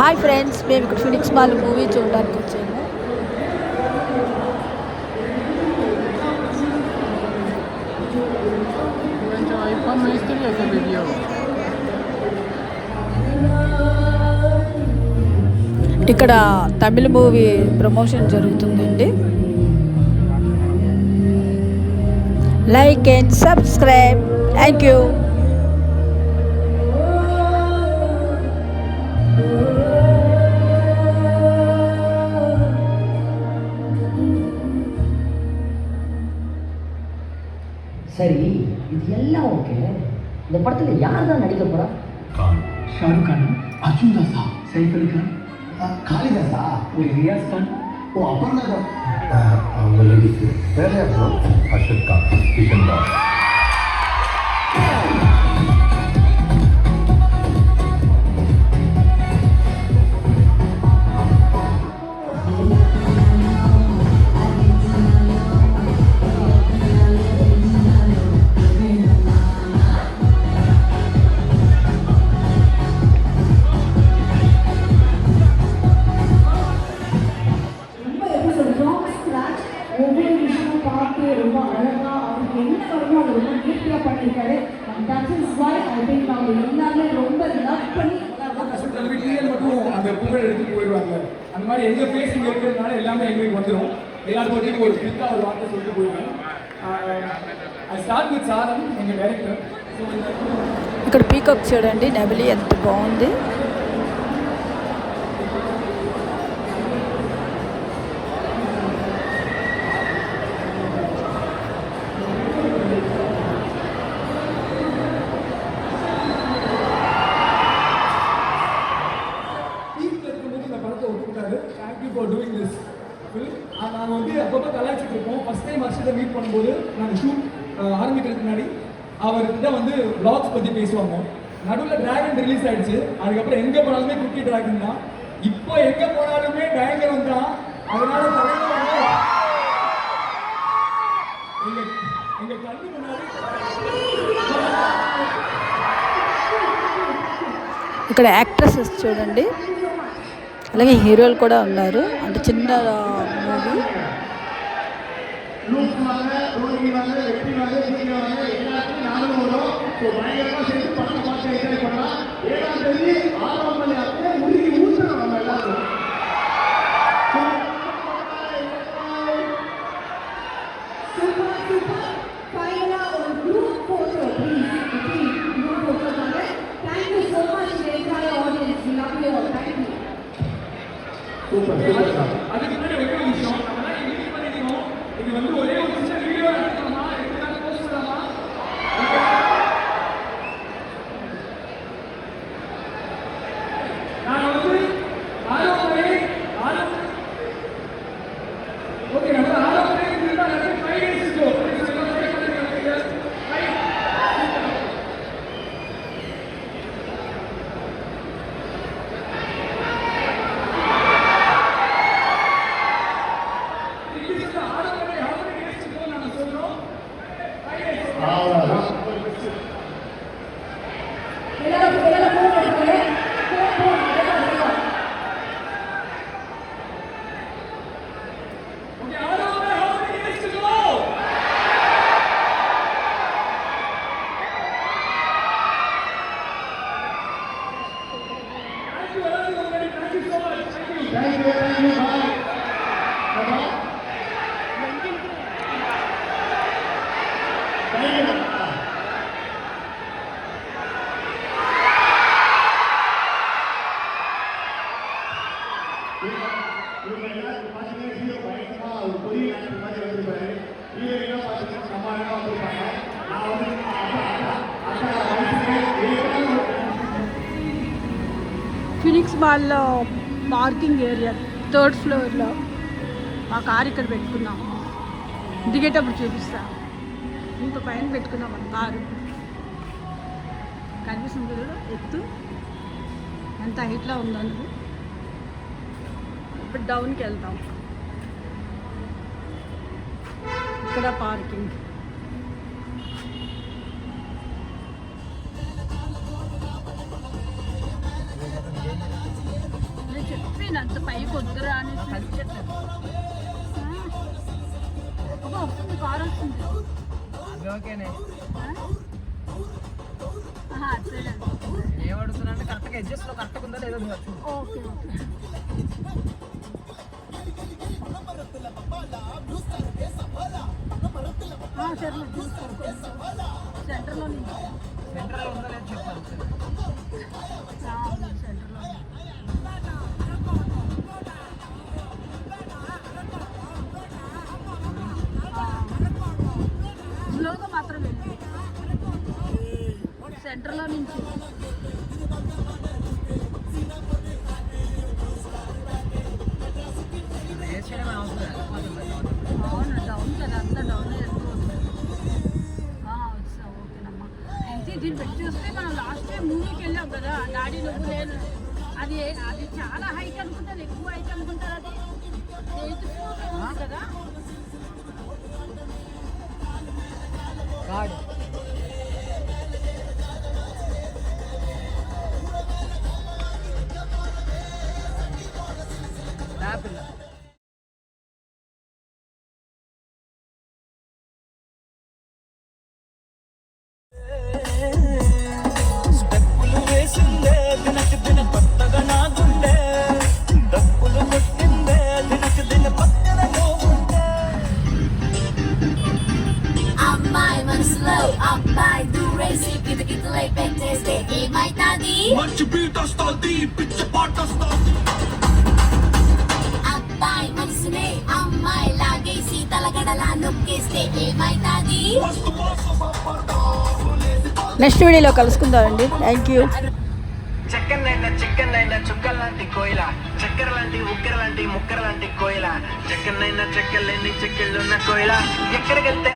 Hi friends, మేము ఇక్కడ Phoenix mall movie చూడడానికి వచ్చాము. ఇక్కడ తమిళ మూవీ ప్రమోషన్ జరుగుతుందండి. Like and subscribe. Thank you. சரி, இது எல்லாம் ஓகே. இந்த படத்துல யார் தான் நடிக்க போறா? ஷாருக் கான், அர்ஜுன் தாஸா, சைஃப் அலி கான், காளிதாஸா, ஒரு ரியாஸ் கான், அபர்ணா கான். அவங்க லேடிக்கு வேற யாரும் அஷத் கான், கிஷன் தாஸ். ஒவ்வொரு விஷயமும் பார்த்து ரொம்ப அழகாக அவருக்கு என்ன வரணும் அதை ரொம்ப நீட்டாக பண்ணியிருக்காரு. That is why I think அவங்க எல்லாமே ரொம்ப லவ் பண்ணி மட்டும் அந்த புகழ் எடுத்துட்டு போயிடுவாங்க. அந்த மாதிரி எங்க பேஸ் இங்கே இருக்கிறதுனால எல்லாமே எங்களுக்கு வந்துடும். எல்லாரும் பற்றியும் ஒரு கிளிக்காக ஒரு வார்த்தை சொல்லிட்டு போயிடுவேன். ஐ ஸ்டார்ட் வித் சாரம், எங்கள் டைரக்டர். ఇక్కడ పీకాక్ చూడండి, నెబలి ఎంత బాగుంది. நாங்கள் வந்து அப்பப்போ கலாய்ச்சிட்டு இருக்கோம். ஃபஸ்ட் டைம் வருஷத்தை மீட் பண்ணும்போது நாங்கள் ஷூட் ஆரம்பிக்கிறதுக்கு முன்னாடி அவர்கிட்ட வந்து வ்ளாக்ஸ் பற்றி பேசுவாங்க. நடுவில் டிராகன் ரிலீஸ் ஆயிடுச்சு. அதுக்கப்புறம் எங்கே போனாலுமே குட்டி டிராகன் தான். இப்போ எங்கே போனாலுமே டிராகன் தான். அதனால தலைவர் வந்து எங்கள் கண்ணு முன்னாடி. ఇక్కడ యాక్ట్రెసెస్ చూడండి, అలాగే హీరోలు కూడా ఉన్నారు. అంటే చిన్న మూవీ. அதுக்கு முன்னாடி ஒரே ஒரு விஷயம், நம்ம எடிட் பண்ணிக்கணும். இது வந்து ஒரே ஒரு விஷயம் வீடியோ எடுக்கலாமா, எடுக்கலாம் போஸ்ட் பண்ணலாமா? நான் வந்து ஓகே, நம்ம ஆரோக்கிய இருந்தா நிறைய 5 days இருக்கு. ఫినిక్స్ మాల్లో పార్కింగ్ ఏరియా 3rd ఫ్లోర్లో మా కారు ఇక్కడ పెట్టుకున్నాం. దిగేటప్పుడు చూపిస్తా. ఇంత పైన పెట్టుకున్నాం మన కారు. కనిపిస్తుంది కదా ఎత్తు ఎంత హైట్లో ఉందనుకో. ఇప్పుడు డౌన్కి వెళ్తాం. ఇక్కడ పార్కింగ్. నేను అంత పైకి వద్దురా అని వస్తుంది కారు వస్తుంది ఓకేనే అటు సైడ్ ఏమడుగుతున్నా అంటే కరెక్ట్గా అడ్జస్ట్లో కరెక్ట్గా ఉందా లేదో ఓకే ఓకే సరే సెంటర్లో నుంచి సెంటర్లో ఉందా లేదు చెప్పాలి సెంటర్లో స్లోగా మాత్రం వెళ్ళి సెంటర్లో నుంచి రేస్ చేయడం అవసరం అవును డౌన్ కదా అంతా డౌన్ వెళ్ళిపోతుంది వచ్చా ఓకేనమ్మా అయితే దీన్ని పెట్టి చూస్తే మనం లాస్ట్ టైం మూవీకి వెళ్ళాం కదా డాడీ నువ్వు నేను అది అది చాలా హైట్ అనుకుంటారు ఎక్కువ హైట్ అనుకుంటారు అది 8th floor ఉంది కదా గాడ్ యాపిల్ స్టెప్పులు వేసిందే దినకు దిన కొత్తగా నా గుండె డప్పులు కొట్టిందే దినకు దిన పక్కన ఉండే అమ్మాయి మనసులో అబ్బాయి దూరేసి కితకితలై పెట్టేస్తే ఏమైతాది మంచి బీట్ వస్తుంది పిచ్చ పాట వస్తుంది అబ్బాయి మనసునే అమ్మాయి లాగేసి తలగడలా నొక్కేస్తే ఏమైతాది మస్తు మోసం నెక్స్ట్ వీడియోలో కలుసుకుందామండి థ్యాంక్ యూ చెక్కనైనా చుక్కల లాంటి కోయిల చక్కెర లాంటి ఉక్కెర లాంటి ముక్కర లాంటి కోయిల చెక్కనైనా చెక్కలేని చెక్కెళ్ళున్న కోయిల ఎక్కడికెళ్తే